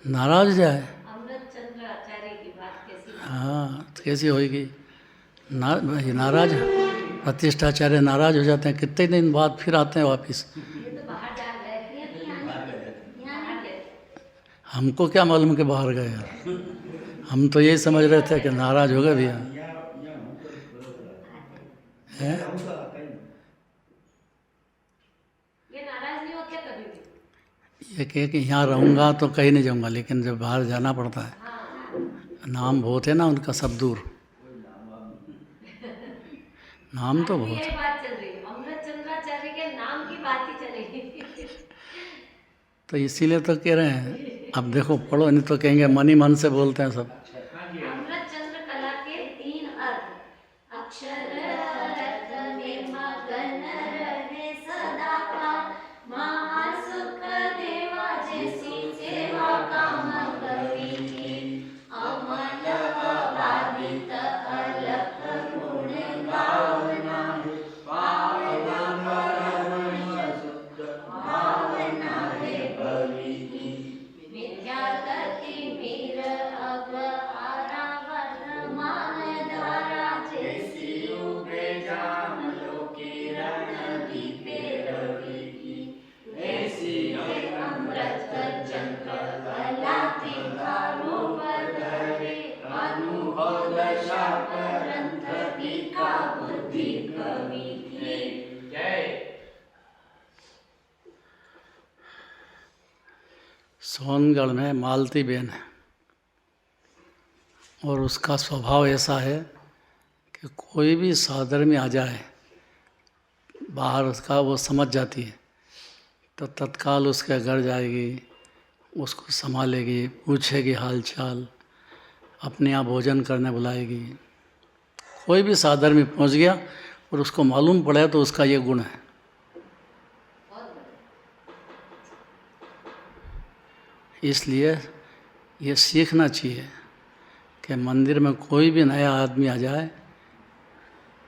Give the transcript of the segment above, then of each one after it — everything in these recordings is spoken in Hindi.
नाराज जाए। अमृत चंद्र आचार्य की बात कैसी? हाँ, तो कैसी होएगी? नाराज प्रतिष्ठाचार्य नाराज हो जाते हैं, कितने दिन बाद फिर आते हैं वापस। ये तो बाहर जा गए थे या नहीं आने थे? बाहर गए थे। हमको क्या मालूम कि बाहर गए यार, हम तो यही समझ रहे थे कि नाराज हो गए भैया। हैं? ये नाराज नहीं होते कभी भी। ये कहे कि यहाँ रहूँगा तो कहीं नहीं जाऊँगा, लेकिन जब बाहर जाना पड़ता है, हाँ, नाम बहुत है ना उनका, सब दूर नाम तो आज भी बहुत यही है। बात चल रही है, अमृत चंद्राचार्य के नाम की बात ही चलेगी। तो इसीलिए तो कह रहे हैं, अब देखो पढ़ो, नहीं तो कहेंगे मन ही मन से बोलते हैं सब। अमृत चंद्र कला के 3 अर्थ। अक्षर रत में मगन रहे सदा काल, महासुख देवा जैसी सेवा काम कवि की, अमल अबाधित अलख गुण गावना, भावना है कवि की, मिथ्या गति मीर अब आरावत मान धारा, जैसी उगे जाम लो किरण दीपे रवि की, वैसी है अमृत चंद्र कला तिनका रूप धरे, अनुभव दशा ग्रंथ टीका बुद्धि कवि की। जय। सोनगढ़ में मालती बेन है, और उसका स्वभाव ऐसा है कि कोई भी सादर में आ जाए, बाहर उसका वो समझ जाती है, तो तत्काल उसके घर जाएगी, उसको संभालेगी, पूछेगी हाल चाल, अपने यहाँ भोजन करने बुलाएगी। कोई भी सादर में पहुँच गया और उसको मालूम पड़े तो उसका ये गुण है। इसलिए ये सीखना चाहिए कि मंदिर में कोई भी नया आदमी आ जाए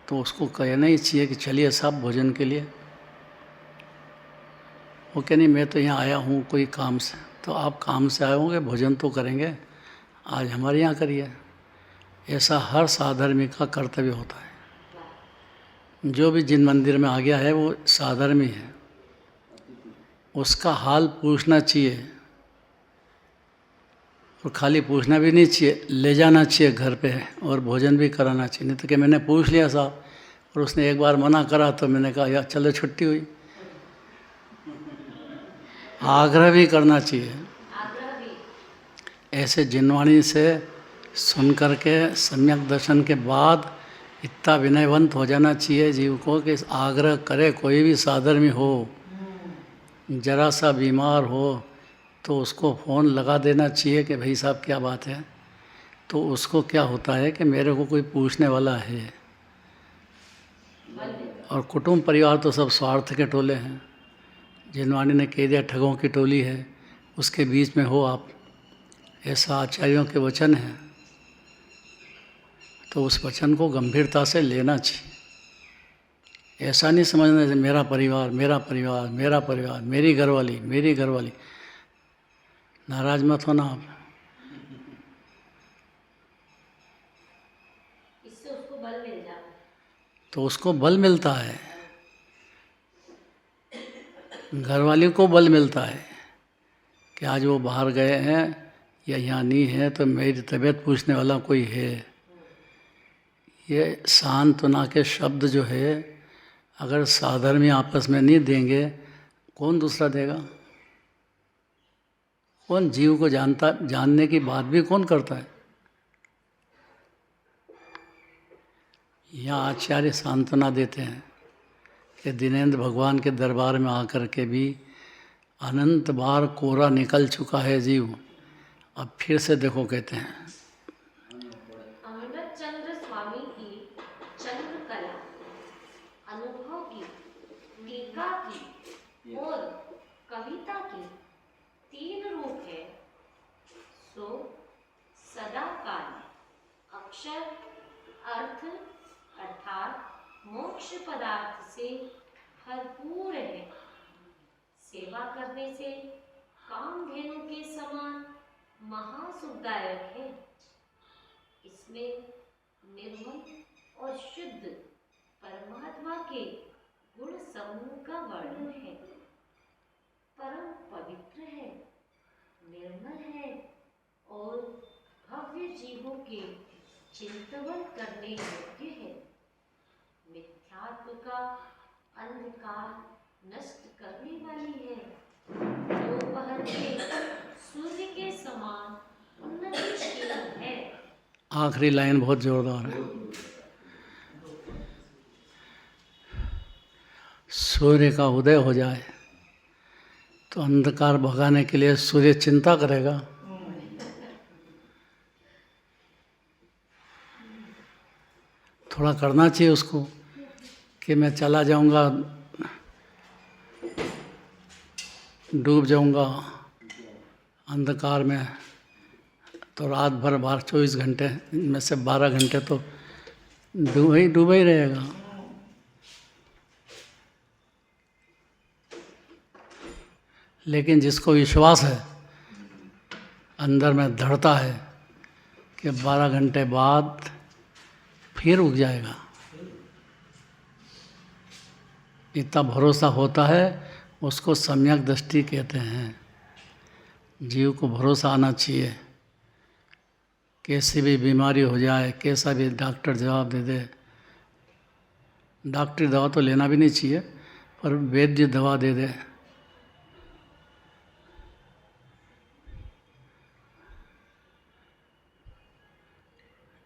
तो उसको कहना ही चाहिए कि चलिए साहब भोजन के लिए। वो कह नहीं, मैं तो यहाँ आया हूँ कोई काम से। तो आप काम से आए होंगे, भोजन तो करेंगे, आज हमारे यहाँ करिए। ऐसा हर साधर्मी का कर्तव्य होता है। जो भी जिन मंदिर में आ गया है वो साधर्मी है, उसका हाल पूछना चाहिए, और खाली पूछना भी नहीं चाहिए, ले जाना चाहिए घर पे और भोजन भी कराना चाहिए। नहीं तो कि मैंने पूछ लिया साहब और उसने एक बार मना करा तो मैंने कहा यार चलो छुट्टी हुई। आग्रह भी करना चाहिए। ऐसे जिनवाणी से सुन करके सम्यक दर्शन के बाद इतना विनयवंत हो जाना चाहिए जीव को कि आग्रह करे। कोई भी साधर्मी हो, जरा सा बीमार हो तो उसको फ़ोन लगा देना चाहिए कि भाई साहब क्या बात है। तो उसको क्या होता है कि मेरे को कोई पूछने वाला है। और कुटुंब परिवार तो सब स्वार्थ के टोले हैं। जिनवाणी ने कह दिया ठगों की टोली है, उसके बीच में हो आप, ऐसा आचार्यों के वचन है। तो उस वचन को गंभीरता से लेना चाहिए। ऐसा नहीं समझना चाहिए मेरा परिवार मेरा परिवार मेरा परिवार, मेरी घरवाली मेरी घरवाली। नाराज मत होना आप। इससे उसको बल मिल जाता है। तो उसको बल मिलता है, घरवाली को बल मिलता है कि आज वो बाहर गए हैं या यहाँ नहीं है तो मेरी तबीयत पूछने वाला कोई है। ये सांत्वना के शब्द जो है, अगर साधर्मी आपस में नहीं देंगे, कौन दूसरा देगा? कौन जीव को जानने की बात भी कौन करता है? यहाँ आचार्य सांत्वना देते हैं कि दिनेंद्र भगवान के दरबार में आकर के भी अनंत बार कोरा निकल चुका है जीव, अब फिर से देखो कहते हैं। अमृत चंद्र स्वामी की चंद्र कला, अनुभव की, टीका की और कविता के 3 रूप है। सो सदा काल, अक्षर अर्थ अर्थात मोक्ष पदार्थ से भरपूर है। सेवा करने से कामधेनु के समान महासुखदायक है। इसमें निर्मल और शुद्ध परमात्मा के गुण समूह का वर्णन है। परम पवित्र है, निर्मल है और भव्य जीवों के चिंतन करने योग्य है। मिथ्यात्व का अंधकार नष्ट करने वाली है। दोपहर के सूर्य के समान उन्नतिशील है। आखिरी लाइन बहुत जोरदार है। सूर्य का उदय हो जाए तो अंधकार भगाने के लिए सूर्य चिंता करेगा। थोड़ा करना चाहिए उसको कि मैं चला जाऊंगा, डूब जाऊंगा अंधकार में, तो रात भर 24 घंटे में से 12 घंटे तो डूबा ही रहेगा। लेकिन जिसको विश्वास है, अंदर में दृढ़ता है कि 12 घंटे बाद फिर उग जाएगा, इतना भरोसा होता है, उसको सम्यक दृष्टि कहते हैं। जीव को भरोसा आना चाहिए। कैसी भी बीमारी हो जाए, कैसा भी डॉक्टर जवाब दे दे, डॉक्टरी दवा तो लेना भी नहीं चाहिए, पर वैद्य दवा दे दे,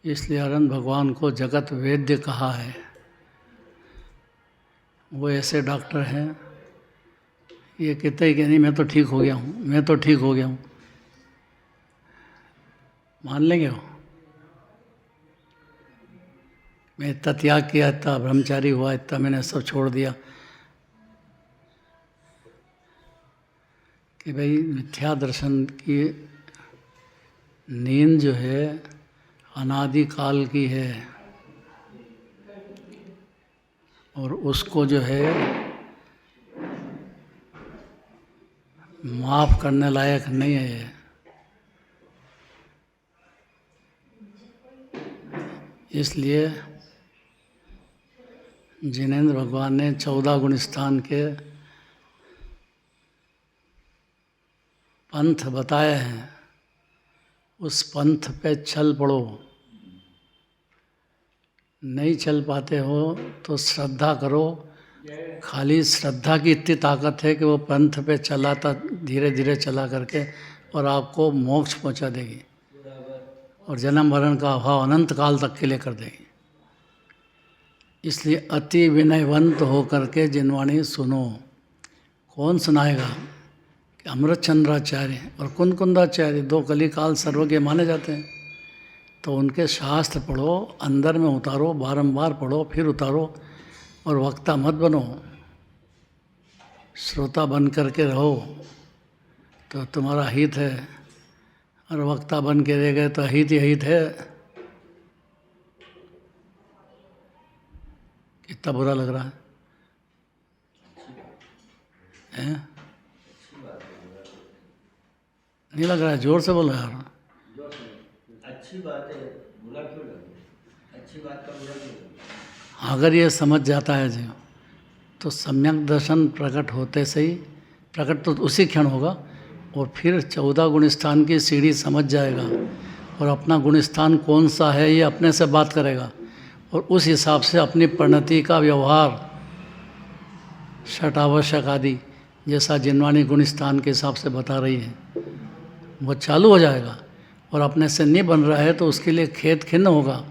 इसलिए अनंत भगवान को जगत वैद्य कहा है। वो ऐसे डॉक्टर हैं, ये कहते हैं कि नहीं मैं तो ठीक हो गया हूँ, मैं तो ठीक हो गया हूँ। मान लेंगे वो? मैं इतना त्याग किया, इतना ब्रह्मचारी हुआ, इतना मैंने सब छोड़ दिया कि भाई मिथ्या दर्शन की नींद जो है अनादि काल की है, और उसको जो है माफ करने लायक नहीं है ये। इसलिए जिनेंद्र भगवान ने 14 गुण स्थान के पंथ बताए हैं, उस पंथ पे चल पड़ो। नहीं चल पाते हो तो श्रद्धा करो। खाली श्रद्धा की इतनी ताकत है कि वो पंथ पे चलाता, धीरे धीरे चला करके, और आपको मोक्ष पहुंचा देगी और जन्म मरण का अभाव अनंत काल तक के लिए कर देगी। इसलिए अति विनयवंत हो करके जिनवाणी सुनो। कौन सुनाएगा? कि अमृत चंद्राचार्य और कुंदकुंदाचार्य 2 कलिकाल सर्वज्ञ माने जाते हैं। तो उनके शास्त्र पढ़ो, अंदर में उतारो, बारंबार पढ़ो, फिर उतारो, और वक्ता मत बनो। श्रोता बन करके रहो तो तुम्हारा हित है, और वक्ता बन के रह गए तो अहित ही अहित है। कितना बुरा लग रहा है? नहीं लग रहा है? जोर से बोलो यार। अच्छी बात है, बुरा क्यों लगे? अच्छी बात का बुरा क्यों लगे? अगर ये समझ जाता है जी, तो सम्यक दर्शन प्रकट होते से ही, प्रकट तो उसी क्षण होगा, और फिर 14 गुण स्थान की सीढ़ी समझ जाएगा, और अपना गुण स्थान कौन सा है ये अपने से बात करेगा, और उस हिसाब से अपनी परिणति का व्यवहार षट आवश्यक आदि जैसा जिनवाणी गुण स्थान के हिसाब से बता रही है वो चालू हो जाएगा। और अपने से नहीं बन रहा है तो उसके लिए खेद खिन्न होगा।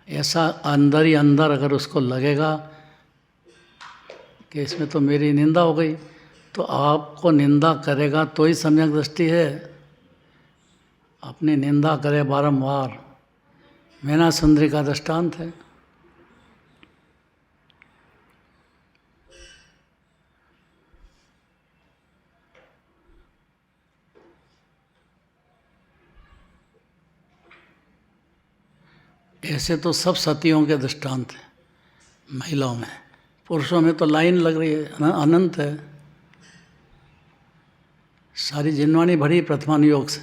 ऐसा अंदर ही अंदर अगर उसको लगेगा कि इसमें तो मेरी निंदा हो गई, तो आपको निंदा करेगा तो ही सम्यक दृष्टि है। अपनी निंदा करे बारंबार। मैना सुंदरी का दृष्टांत है। ऐसे तो सब सतियों के दृष्टांत हैं महिलाओं में। पुरुषों में तो लाइन लग रही है, अनंत है। सारी जिनवाणी भरी प्रथमान योग से।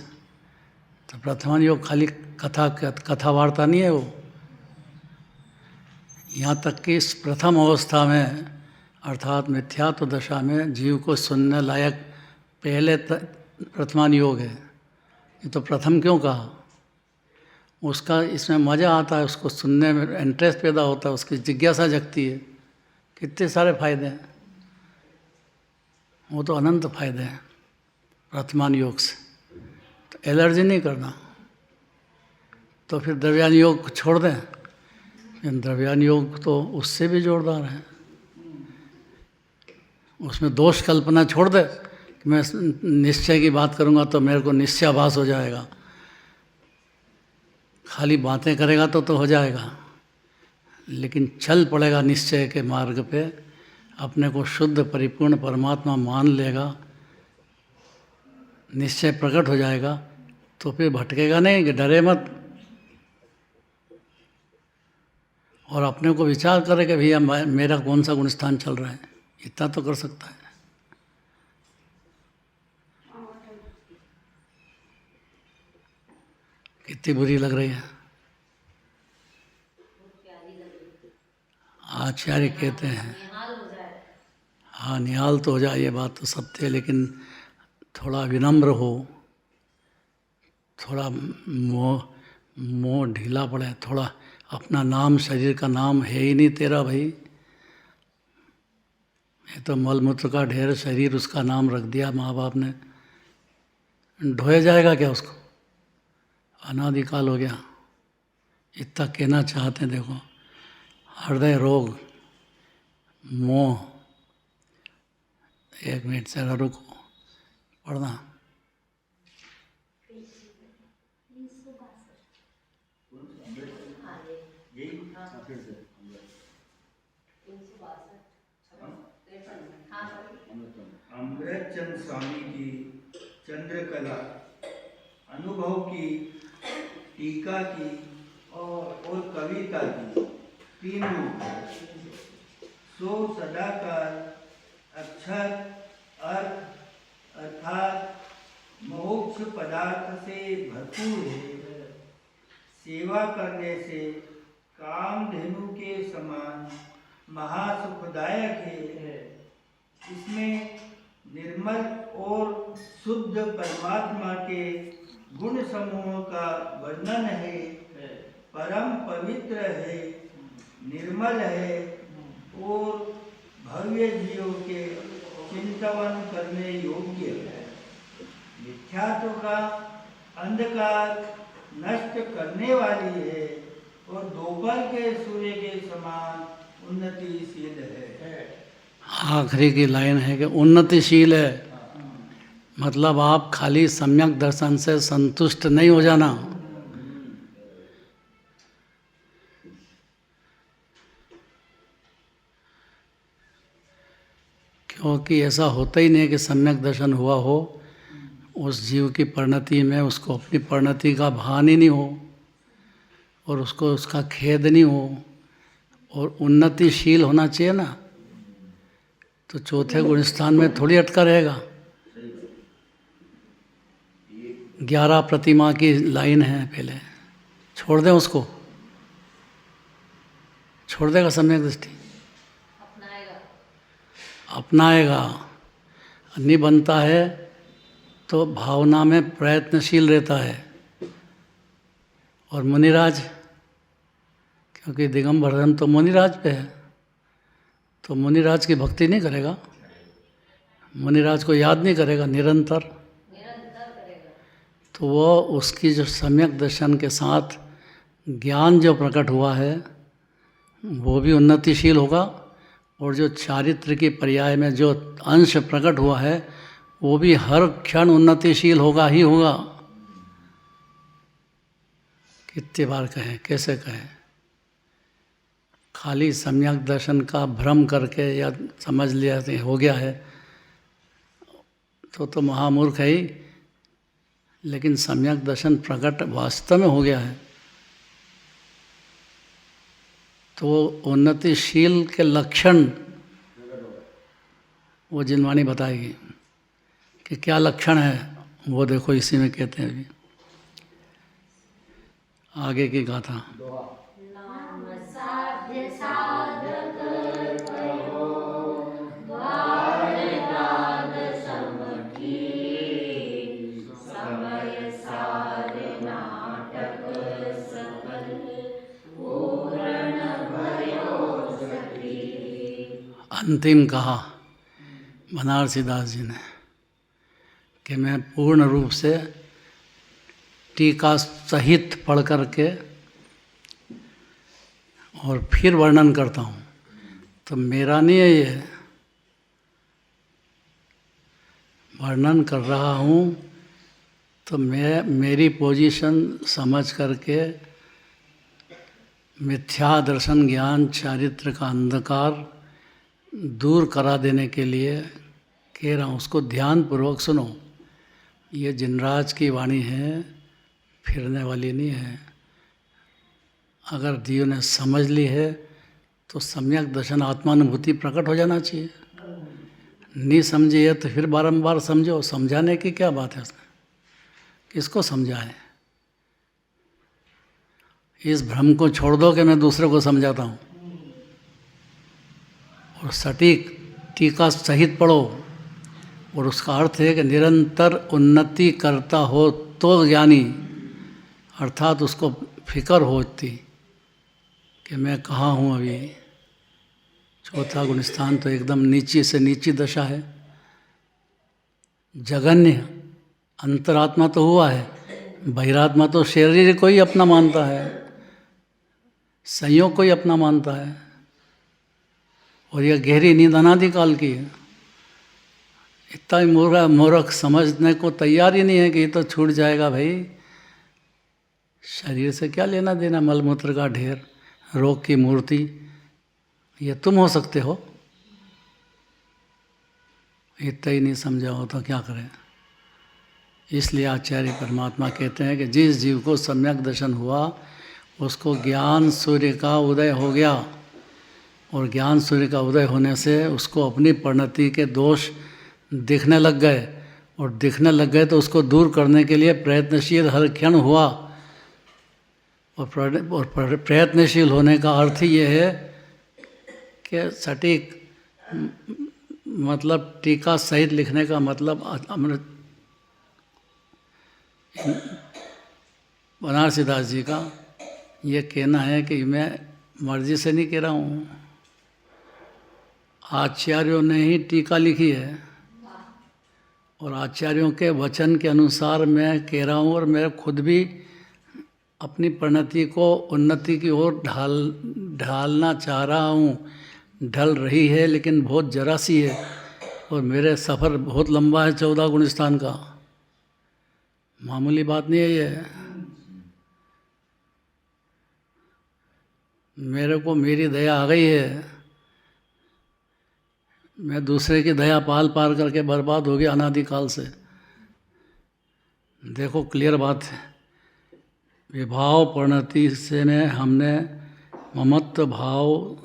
तो प्रथमान योग खाली कथा वार्ता नहीं है वो। यहाँ तक कि इस प्रथम अवस्था में अर्थात मिथ्यात्व दशा में जीव को सुनने लायक पहले प्रथमान योग है। ये तो प्रथम क्यों कहा? उसका इसमें मज़ा आता है, उसको सुनने में इंटरेस्ट पैदा होता है, उसकी जिज्ञासा जगती है। कितने सारे फायदे हैं, वो तो अनंत फायदे हैं प्रथमान योग से। तो एलर्जी नहीं करना, तो फिर द्रव्यान योग को छोड़ दें। फिर द्रव्यान योग तो उससे भी जोरदार है। उसमें दोष कल्पना छोड़ दे कि मैं निश्चय की बात करूँगा तो मेरे को निश्चयाभास हो जाएगा। खाली बातें करेगा तो हो जाएगा, लेकिन चल पड़ेगा निश्चय के मार्ग पे, अपने को शुद्ध परिपूर्ण परमात्मा मान लेगा, निश्चय प्रकट हो जाएगा, तो फिर भटकेगा नहीं कि डरे मत। और अपने को विचार करे कि भैया मेरा कौन सा गुण स्थान चल रहा है, इतना तो कर सकता है। कितनी बुरी लग रही है। आचार्य कहते हैं, हाँ निहाल तो हो जाए, ये बात तो सत्य है, लेकिन थोड़ा विनम्र हो, थोड़ा मोह ढीला पड़े, थोड़ा अपना नाम, शरीर का नाम है ही नहीं तेरा भाई, ये तो मलमूत्र का ढेर, शरीर उसका नाम रख दिया माँ बाप ने, ढोया जाएगा क्या उसको? अनादिकाल हो गया। इतना कहना चाहते हैं, देखो हृदय रोग, मोह। एक मिनट से रुको, पढ़ना। अमृतचंद स्वामी की चंद्रकला, अनुभव की, टीका की और कविता की तीन रूप है। सो सदाकार अक्षर अर्थ अर्थात मोक्ष पदार्थ से भरपूर है। सेवा करने से कामधेनु के समान महासुखदायक है। इसमें निर्मल और शुद्ध परमात्मा के गुण समूह का वर्णन है। परम पवित्र है, निर्मल है और भव्य जीवों के चिंतन करने योग्य है। मिथ्यात्व का अंधकार नष्ट करने वाली है और दोपहर के सूर्य के समान उन्नतिशील है। आखिरी की लाइन है कि उन्नतिशील है, मतलब आप खाली सम्यक दर्शन से संतुष्ट नहीं हो जाना। क्योंकि ऐसा होता ही नहीं कि सम्यक दर्शन हुआ हो, उस जीव की परिणति में उसको अपनी परिणति का भान ही नहीं हो और उसको उसका खेद नहीं हो, और उन्नतिशील होना चाहिए ना। तो चौथे गुण स्थान में थोड़ी अटका रहेगा। 11 प्रतिमा की लाइन है, पहले छोड़ दें उसको, छोड़ देगा सम्यक दृष्टि, अपनाएगा। नहीं बनता है तो भावना में प्रयत्नशील रहता है। और मुनिराज, क्योंकि दिगंबर धर्म तो मुनिराज पे है, तो मुनिराज की भक्ति नहीं करेगा, मुनिराज को याद नहीं करेगा निरंतर, तो वो उसकी जो सम्यक दर्शन के साथ ज्ञान जो प्रकट हुआ है वो भी उन्नतिशील होगा, और जो चारित्र की पर्याय में जो अंश प्रकट हुआ है वो भी हर क्षण उन्नतिशील होगा ही होगा। कितनी बार कहें, कैसे कहें? खाली सम्यक दर्शन का भ्रम करके या समझ लिया हो गया है तो महामूर्ख है ही, लेकिन सम्यक दर्शन प्रकट वास्तव में हो गया है तो उन्नतिशील के लक्षण वो जिनवाणी बताएगी। कि क्या लक्षण है, वो देखो इसी में कहते हैं अभी आगे की गाथा। नाम साध्य साधक करो, द्वार दान समठी, समय सार नाटक सकल, पूर्ण भयो सखी। अंतिम कहा बनारसी दास जी ने कि मैं पूर्ण रूप से टीका सहित पढ़ करके और फिर वर्णन करता हूँ। तो मेरा नहीं है ये, वर्णन कर रहा हूँ तो मेरी पोजीशन समझ करके मिथ्या दर्शन ज्ञान चारित्र का अंधकार दूर करा देने के लिए कह रहा हूँ। उसको ध्यानपूर्वक सुनो। ये जिनराज की वाणी है, फिरने वाली नहीं है। अगर जीव ने समझ ली है तो सम्यक दर्शन आत्मानुभूति प्रकट हो जाना चाहिए। नहीं समझी है तो फिर बारंबार समझो। समझाने की क्या बात है उसमें, किसको समझाएं? इस भ्रम को छोड़ दो कि मैं दूसरे को समझाता हूँ, और सटीक टीका सहित पढ़ो। और उसका अर्थ है कि निरंतर उन्नति करता हो तो ज्ञानी, अर्थात उसको फिक्र होती कि मैं कहाँ हूँ अभी। चौथा गुणस्थान तो एकदम नीची से नीची दशा है। जगन्य अंतरात्मा तो हुआ है, बहिरात्मा तो शरीर को ही अपना मानता है, संयोग को ही अपना मानता है। और यह गहरी नींद अनादिकाल की है। इतना ही मूर्ख समझने को तैयार ही नहीं है कि ये तो छूट जाएगा भाई। शरीर से क्या लेना देना, मलमूत्र का ढेर, रोग की मूर्ति, ये तुम हो सकते हो। इतना ही नहीं समझा हो तो क्या करें। इसलिए आचार्य परमात्मा कहते हैं कि जिस जीव को सम्यक दर्शन हुआ उसको ज्ञान सूर्य का उदय हो गया। और ज्ञान सूर्य का उदय होने से उसको अपनी परिणति के दोष दिखने लग गए। और दिखने लग गए तो उसको दूर करने के लिए प्रयत्नशील हर क्षण हुआ। और प्रयत्नशील होने का अर्थ ही ये है कि सटीक मतलब टीका सहित लिखने का मतलब अमृत बनारसी दास जी का ये कहना है कि मैं मर्जी से नहीं कह रहा हूँ। आचार्यों ने ही टीका लिखी है और आचार्यों के वचन के अनुसार मैं कह रहा हूँ। और मैं खुद भी अपनी परिणति को उन्नति की ओर ढालना चाह रहा हूँ। ढल रही है लेकिन बहुत जरा सी है। और मेरे सफ़र बहुत लंबा है 14 गुणस्थान का, मामूली बात नहीं है ये। मेरे को मेरी दया आ गई है। मैं दूसरे की दया पाल पार करके बर्बाद हो गया अनादिकाल से। देखो क्लियर बात है। विभाव परिणति से में हमने ममत्व भाव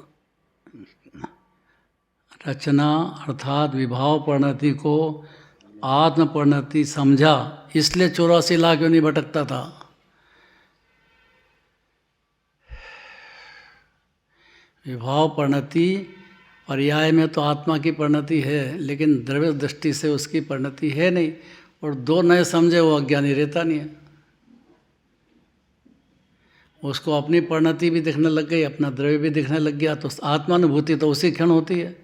रचना अर्थात विभाव परिणति को आत्म परिणति समझा। इसलिए 84 लाख योनि भटकता था। विभाव परिणति पर्याय में तो आत्मा की परिणति है, लेकिन द्रव्य दृष्टि से उसकी परिणति है नहीं। और दो नए समझे वो अज्ञानी रहता नहीं है। उसको अपनी परिणति भी दिखने लग गई, अपना द्रव्य भी दिखने लग गया, तो आत्मानुभूति तो उसी क्षण होती है।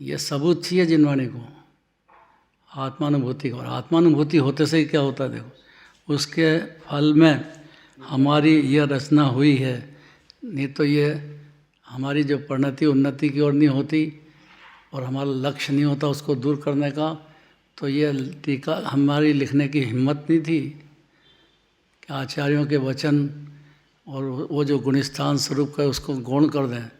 ये सबूत चाहिए जिनवाणी को, आत्मानुभूति को। और आत्मानुभूति होते से ही क्या होता है देखो, उसके फल में हमारी यह रचना हुई है। नहीं तो ये हमारी जो परिणति उन्नति की ओर नहीं होती और हमारा लक्ष्य नहीं होता उसको दूर करने का, तो ये टीका हमारी लिखने की हिम्मत नहीं थी कि आचार्यों के वचन और वो जो गुणस्थान स्वरूप का उसको गौण कर दें।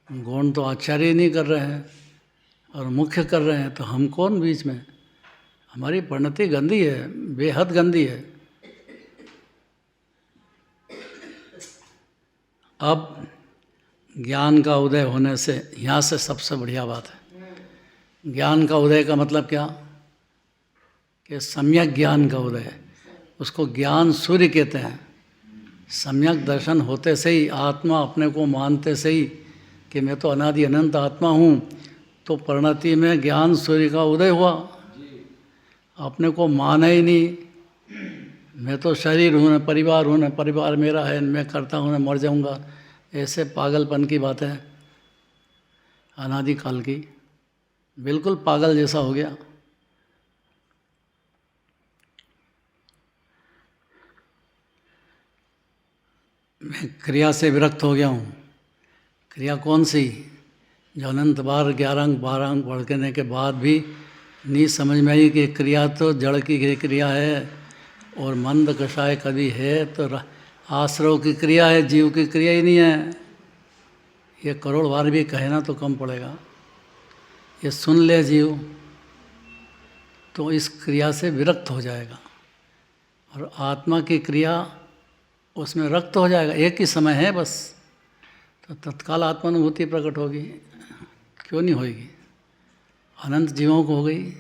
गौण तो आचार्य नहीं कर रहे हैं और मुख्य कर रहे हैं, तो हम कौन बीच में। हमारी परिणति गंदी है, बेहद गंदी है। अब ज्ञान का उदय होने से यहाँ से सबसे बढ़िया बात है ज्ञान का उदय का मतलब क्या? कि सम्यक ज्ञान का उदय, उसको ज्ञान सूर्य कहते हैं। सम्यक दर्शन होते से ही, आत्मा अपने को मानते से ही कि मैं तो अनादि अनंत आत्मा हूँ, तो परिणति में ज्ञान सूर्य का उदय हुआ। अपने को माना ही नहीं, मैं तो शरीर हूँ, न परिवार हूँ, न परिवार मेरा है, मैं करता हूँ, न मर जाऊँगा, ऐसे पागलपन की बातें हैं अनादिकाल की, बिल्कुल पागल जैसा हो गया। मैं क्रिया से विरक्त हो गया हूँ। क्रिया कौन सी? जो अनंत बार 11 अंक 12 अंक पढ़ने के बाद भी नहीं समझ में आई कि क्रिया तो जड़ की क्रिया है और मंद कषाय कभी है तो आश्रव की क्रिया है, जीव की क्रिया ही नहीं है। ये करोड़ बार भी कहे ना तो कम पड़ेगा। ये सुन ले जीव तो इस क्रिया से विरक्त हो जाएगा और आत्मा की क्रिया उसमें रक्त हो जाएगा। एक ही समय है बस, तो तत्काल आत्मानुभूति प्रकट होगी, क्यों नहीं होगी? अनंत जीवों को हो गई।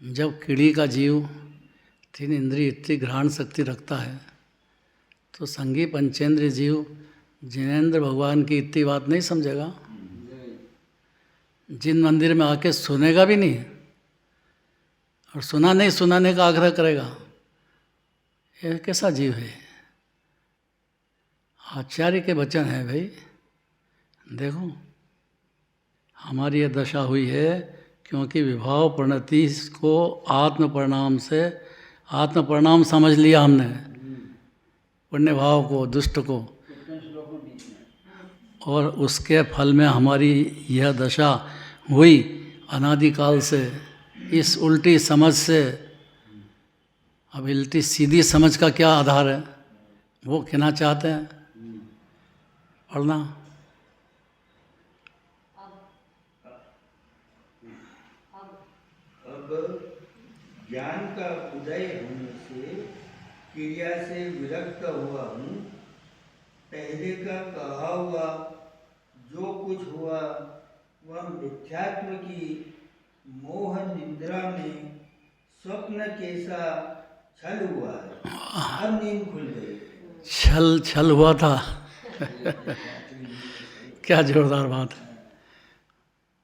जब कीड़ी का जीव 3 इंद्रिय इतनी घ्राण शक्ति रखता है, तो संगी पंचेंद्रिय जीव जिनेंद्र भगवान की इतनी बात नहीं समझेगा, जिन मंदिर में आके सुनेगा भी नहीं और सुनाने का आग्रह करेगा। यह कैसा जीव है? आचार्य के वचन है भाई। देखो हमारी यह दशा हुई है क्योंकि विभाव परिणति को आत्म परिणाम समझ लिया हमने, पुण्य भाव को, दुष्ट को, और उसके फल में हमारी यह दशा हुई अनादिकाल से, इस उल्टी समझ से। अब उल्टी सीधी समझ का क्या आधार है? वो कहना चाहते हैं पढ़ना। अब ज्ञान का उदय होने से क्रिया से विरक्त हुआ हूँ। पहले का कहा हुआ जो कुछ हुआ वह मिथ्यात्व की मोह निद्रा में स्वप्न कैसा छल हुआ है। अब नींद खुल गई। छल हुआ था क्या जोरदार बात है।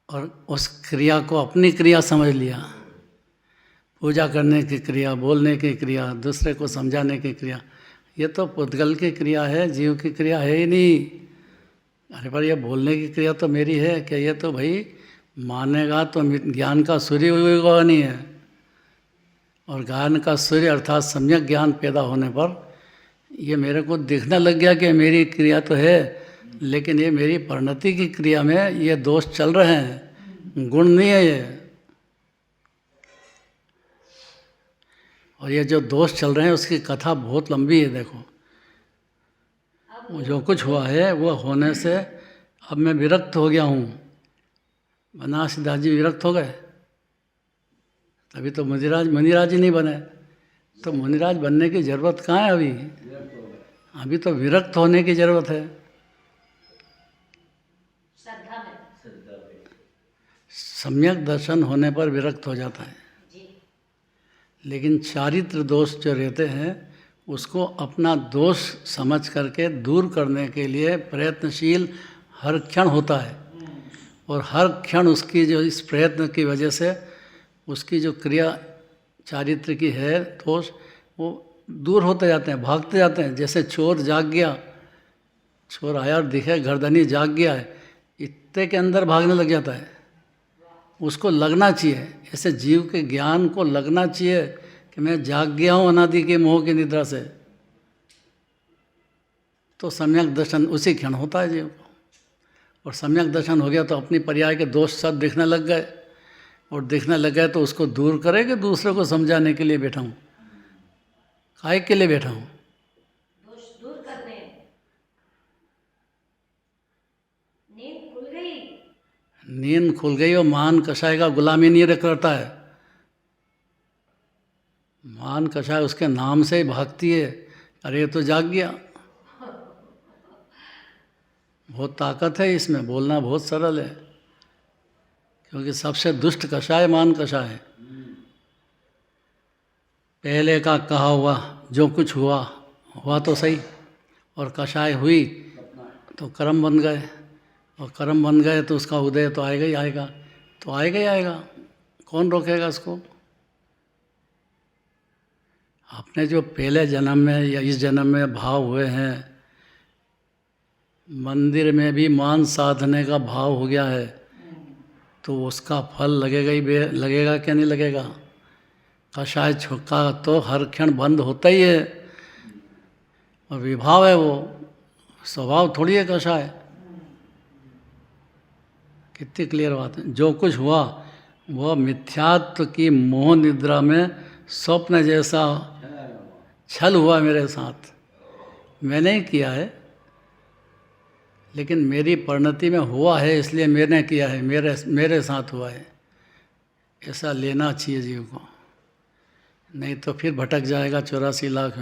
और उस क्रिया को अपनी क्रिया समझ लिया, पूजा करने की क्रिया, बोलने की क्रिया, दूसरे को समझाने की क्रिया। ये तो पुद्गल की क्रिया है, जीव की क्रिया है ही नहीं। अरे पर ये बोलने की क्रिया तो मेरी है क्या? ये तो भाई मानेगा तो ज्ञान का सूर्य होगा नहीं है। और ज्ञान का सूर्य अर्थात सम्यक ज्ञान पैदा होने पर ये मेरे को दिखने लग गया कि मेरी क्रिया तो है, लेकिन ये मेरी परिणति की क्रिया में ये दोष चल रहे हैं, गुण नहीं है ये। और ये जो दोष चल रहे हैं उसकी कथा बहुत लंबी है। देखो जो कुछ हुआ है वो होने से अब मैं विरक्त हो गया हूँ। बनारसीदास जी विरक्त हो गए, तभी तो मुनिराज ही नहीं बने। तो मुनिराज बनने की जरूरत कहाँ है? अभी तो विरक्त होने की जरूरत है। सम्यक दर्शन होने पर विरक्त हो जाता है, लेकिन चारित्र दोष जो रहते हैं उसको अपना दोष समझ करके दूर करने के लिए प्रयत्नशील हर क्षण होता है। और हर क्षण उसकी जो इस प्रयत्न की वजह से उसकी जो क्रिया चारित्र की है दोष, वो दूर होते जाते हैं, भागते जाते हैं। जैसे चोर जाग गया, चोर आया और दिखे गर्दनी जाग गया है, इतने के अंदर भागने लग जाता है। उसको लगना चाहिए, ऐसे जीव के ज्ञान को लगना चाहिए कि मैं जाग गया हूँ अनादि के मोह की निद्रा से, तो सम्यक दर्शन उसी क्षण होता है जीव को। और सम्यक दर्शन हो गया तो अपनी पर्याय के दोष सब दिखने लग गए, और दिखने लग गए तो उसको दूर करे कि दूसरे को समझाने के लिए बैठा हूँ। काय के लिए बैठा हूँ? दोष दूर करने। नींद खुल गई। नींद खुल गई और मान कषाय का गुलामी नहीं करता है। मान कषाय उसके नाम से ही भागती है। अरे तो जाग गया। बहुत ताकत है इसमें, बोलना बहुत सरल है, क्योंकि सबसे दुष्ट कषाय मान कषाय है। पहले का कहा हुआ जो कुछ हुआ हुआ तो सही, और कषाय हुई तो कर्म बन गए, और कर्म बन गए तो उसका उदय तो आएगा ही आएगा, तो आएगा ही आएगा, कौन रोकेगा उसको। अपने जो पहले जन्म में या इस जन्म में भाव हुए हैं, मंदिर में भी मान साधने का भाव हो गया है, तो उसका फल लगेगा ही, लगेगा क्या नहीं लगेगा। कषाय छुका तो हर क्षण बंद होता ही है, और विभाव है वो, स्वभाव थोड़ी है कषाय। कितनी क्लियर बात है। जो कुछ हुआ वह मिथ्यात्व की मोह निद्रा में स्वप्न जैसा छल हुआ मेरे साथ। मैंने ही किया है, लेकिन मेरी परिणति में हुआ है, इसलिए मैंने किया है, मेरे साथ हुआ है, ऐसा लेना चाहिए जीव को, नहीं तो फिर भटक जाएगा 84 लाख में।